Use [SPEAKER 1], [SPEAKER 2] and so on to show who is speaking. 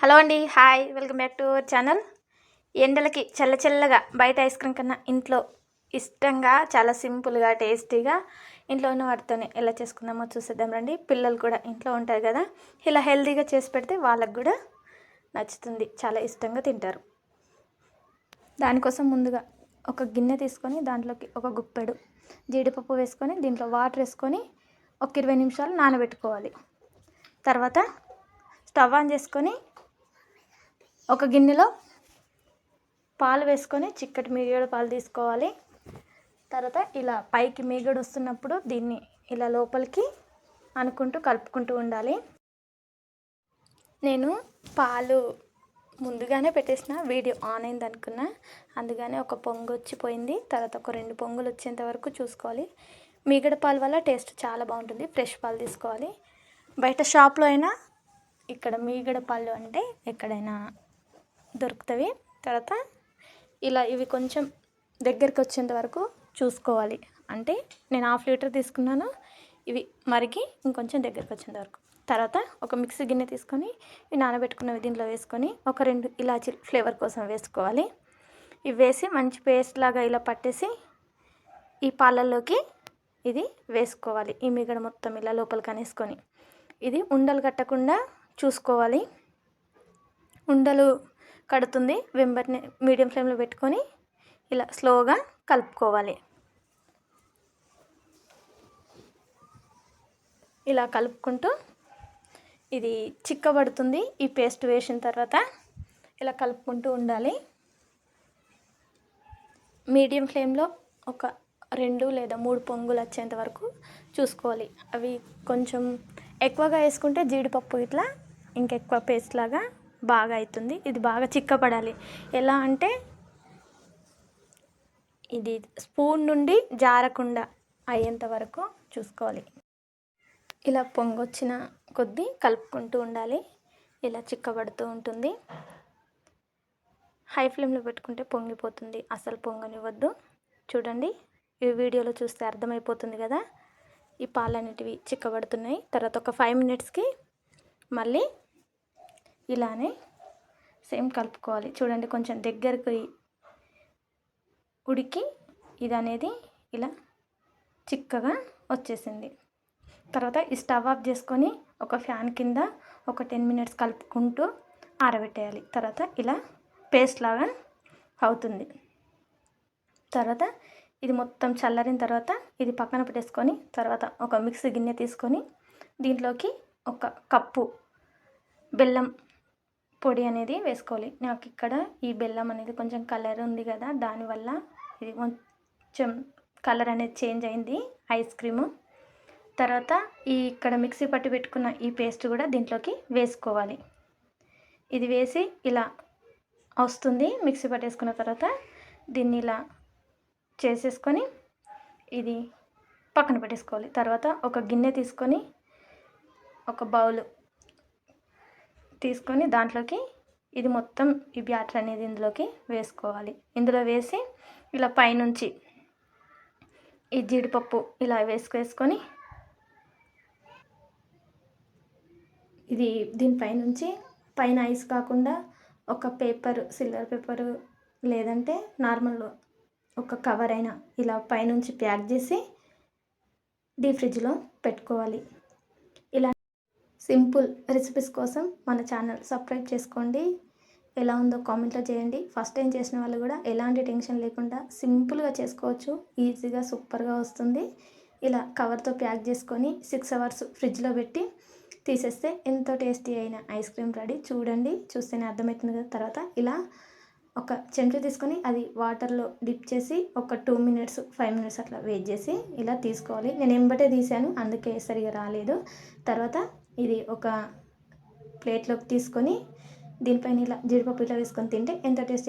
[SPEAKER 1] Hello అండి, hi, welcome back to our channel. ఎండలకి చల్లగా బయట ఐస్ క్రీమ్ కన్నా ఇంట్లో ఇష్టంగా చాలా సింపుల్గా టేస్టీగా ఇంట్లో ఉన్న వాటితోనే ఎలా చేసుకుందామో చూసేద్దాం రండి. పిల్లలు కూడా ఇంట్లో ఉంటారు కదా, ఇలా హెల్తీగా చేసి పెడితే వాళ్ళకు కూడా నచ్చుతుంది, చాలా ఇష్టంగా తింటారు. దానికోసం ముందుగా ఒక గిన్నె తీసుకొని దాంట్లోకి ఒక గుప్పెడు జీడిపప్పు వేసుకొని దీంట్లో వాటర్ వేసుకొని ఒక 20 నిమిషాలు నానబెట్టుకోవాలి. తర్వాత స్టవ్ ఆన్ చేసుకొని ఒక గిన్నెలో పాలు వేసుకొని చిక్కటి మీగడ పాలు తీసుకోవాలి. తర్వాత ఇలా పైకి మీగడ వస్తున్నప్పుడు దీన్ని ఇలా లోపలికి అనుకుంటూ కలుపుకుంటూ ఉండాలి. నేను పాలు ముందుగానే పెట్టేసిన, వీడియో ఆన్ అయింది అనుకున్నా, అందుకనే ఒక పొంగు వచ్చిపోయింది. తర్వాత ఒక 2 పొంగులు వచ్చేంత వరకు చూసుకోవాలి. మీగడ పాలు వల్ల టేస్ట్ చాలా బాగుంటుంది. ఫ్రెష్ పాలు తీసుకోవాలి. బయట షాప్లో అయినా ఇక్కడ మీగడ పాలు అంటే ఎక్కడైనా దొరుకుతాయి. తర్వాత ఇలా ఇవి కొంచెం దగ్గరికి వచ్చేంత వరకు చూసుకోవాలి. అంటే నేను 1/2 లీటర్ తీసుకున్నాను, ఇవి మరిగి ఇంకొంచెం దగ్గరికి వచ్చేంత వరకు. తర్వాత ఒక మిక్సీ గిన్నె తీసుకొని ఇవి నానబెట్టుకున్నవి దీంట్లో వేసుకొని ఒక 2 ఇలాచీలు ఫ్లేవర్ కోసం వేసుకోవాలి. ఇవి వేసి మంచి పేస్ట్ లాగా ఇలా పట్టేసి ఈ పాలల్లోకి ఇది వేసుకోవాలి. ఈ మిగడ మొత్తం ఇలా లోపలికి అనేసుకొని ఇది ఉండలు కట్టకుండా చూసుకోవాలి. ఉండలు కడుతుంది, వెంబర్ని మీడియం ఫ్లేమ్లో పెట్టుకొని ఇలా స్లోగా కలుపుకోవాలి. ఇలా కలుపుకుంటూ ఇది చిక్కబడుతుంది. ఈ పేస్ట్ వేసిన తర్వాత ఇలా కలుపుకుంటూ ఉండాలి. మీడియం ఫ్లేమ్లో ఒక 2 లేదా 3 పొంగులు వచ్చేంత వరకు చూసుకోవాలి. అవి కొంచెం ఎక్కువగా వేసుకుంటే జీడిపప్పు ఇట్లా ఇంకెక్కువ పేస్ట్ లాగా బాగా అవుతుంది. ఇది బాగా చిక్కపడాలి. ఎలా అంటే ఇది స్పూన్ నుండి జారకుండా అయ్యేంత వరకు చూసుకోవాలి. ఇలా పొంగొచ్చిన కొద్దీ కలుపుకుంటూ ఉండాలి. ఇలా చిక్కబడుతూ ఉంటుంది. హై ఫ్లేమ్లో పెట్టుకుంటే పొంగిపోతుంది, అసలు పొంగనివ్వద్దు. చూడండి, ఈ వీడియోలో చూస్తే అర్థమైపోతుంది కదా. ఈ పాలన్నిటివి చిక్కబడుతున్నాయి. తర్వాత ఒక 5 మినిట్స్కి మళ్ళీ ఇలానే సేమ్ కలుపుకోవాలి. చూడండి, కొంచెం దగ్గరకు ఉడికి ఇది అనేది ఇలా చిక్కగా వచ్చేసింది. తర్వాత ఈ స్టవ్ ఆఫ్ చేసుకొని ఒక ఫ్యాన్ కింద ఒక 10 మినిట్స్ కలుపుకుంటూ ఆరబెట్టేయాలి. తర్వాత ఇలా పేస్ట్ లాగా అవుతుంది. తర్వాత ఇది మొత్తం చల్లారిన తర్వాత ఇది పక్కన పెట్టేసుకొని తర్వాత ఒక మిక్సీ గిన్నె తీసుకొని దీంట్లోకి ఒక కప్పు బెల్లం పొడి అనేది వేసుకోవాలి. నాకు ఇక్కడ ఈ బెల్లం అనేది కొంచెం కలర్ ఉంది కదా, దానివల్ల ఇది కొంచెం కలర్ అనేది చేంజ్ అయింది ఐస్ క్రీము. తర్వాత ఈ ఇక్కడ మిక్సీ పట్టి పెట్టుకున్న ఈ పేస్ట్ కూడా దీంట్లోకి వేసుకోవాలి. ఇది వేసి ఇలా వస్తుంది. మిక్సీ పట్టేసుకున్న తర్వాత దీన్ని ఇలా చేసేసుకొని ఇది పక్కన పెట్టేసుకోవాలి. తర్వాత ఒక గిన్నె తీసుకొని ఒక బౌల్ తీసుకొని దాంట్లోకి ఇది మొత్తం ఈ బ్యాటర్ అనేది ఇందులోకి వేసుకోవాలి. ఇందులో వేసి ఇలా పైనుంచి ఈ జీడిపప్పు ఇలా వేసుకొని ఇది దీనిపైనుంచి పైన ఐస్ కాకుండా ఒక పేపర్, సిల్వర్ పేపరు లేదంటే నార్మల్ ఒక కవర్ అయినా ఇలా పైనుంచి ప్యాక్ చేసి డీప్ ఫ్రిడ్జ్లో పెట్టుకోవాలి. ఇలా సింపుల్ రెసిపీస్ కోసం మన ఛానల్ సబ్స్క్రైబ్ చేసుకోండి. ఎలా ఉందో కామెంట్లో చేయండి. ఫస్ట్ టైం చేసిన వాళ్ళు కూడా ఎలాంటి టెన్షన్ లేకుండా సింపుల్గా చేసుకోవచ్చు, ఈజీగా సూపర్గా వస్తుంది. ఇలా కవర్తో ప్యాక్ చేసుకొని 6 అవర్స్ ఫ్రిడ్జ్లో పెట్టి తీసేస్తే ఎంతో టేస్టీ అయిన ఐస్ క్రీమ్ రెడీ. చూడండి, చూస్తేనే అర్థమవుతుంది కదా. తర్వాత ఇలా ఒక చెంచా తీసుకొని అది వాటర్లో డిప్ చేసి ఒక 2 మినిట్స్ 5 మినిట్స్ అట్లా వెయిట్ చేసి ఇలా తీసుకోవాలి. నేను ఎంబటే తీసాను, అందుకే సరిగా రాలేదు. తర్వాత ఇది ఒక ప్లేట్లోకి తీసుకొని దీనిపైన ఇలా జీడిపప్పు ఇట్లా వేసుకొని తింటే ఎంత టేస్టీ